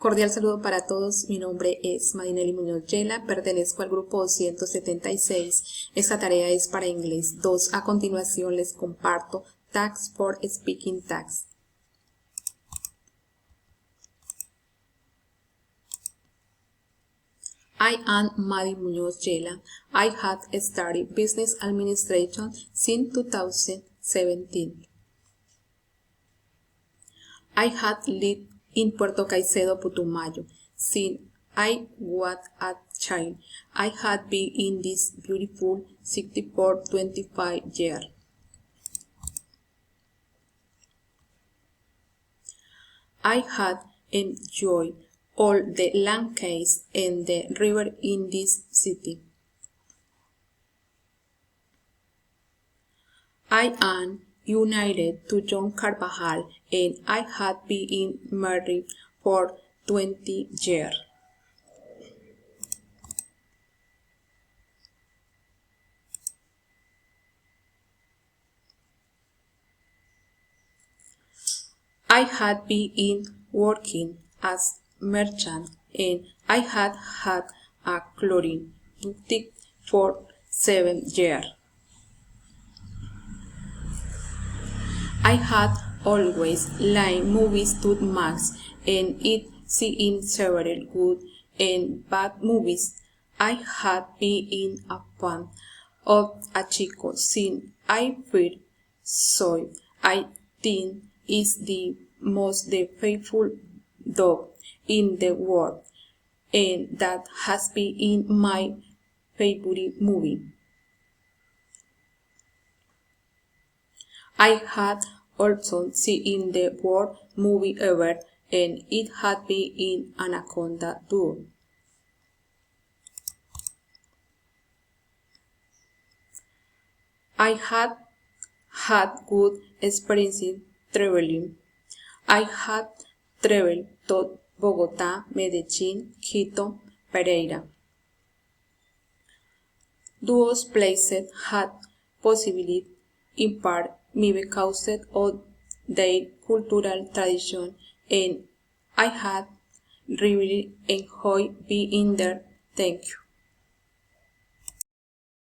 Cordial saludo para todos, mi nombre es Madinelli Muñoz Yela, pertenezco al grupo 276. Esta tarea es para inglés 2. A continuación les comparto Tags for Speaking Tags. I am Madi Muñoz Yela. I had studied business administration since 2017. I had lived in Puerto Caicedo, Putumayo, since I was a child. I had been in this beautiful city for 25 years. I had enjoyed all the landscapes and the river in this city. I am united to John Carvajal and I had been married for 20 years. I had been working as merchant and I had had a clothing boutique for 7 years. I had always liked movies too much and it seen several good and bad movies. I had been a fan of a chico since I first saw it. I think it's the most faithful dog in the world, and that has been in my favorite movie. I had also seen the worst movie ever, and it had been in Anaconda 2. I had had good experiences traveling. I had traveled to Bogotá, Medellín, Quito, Pereira. Those places had possibly in part me because of their cultural tradition, and I had really enjoyed being there. Thank you.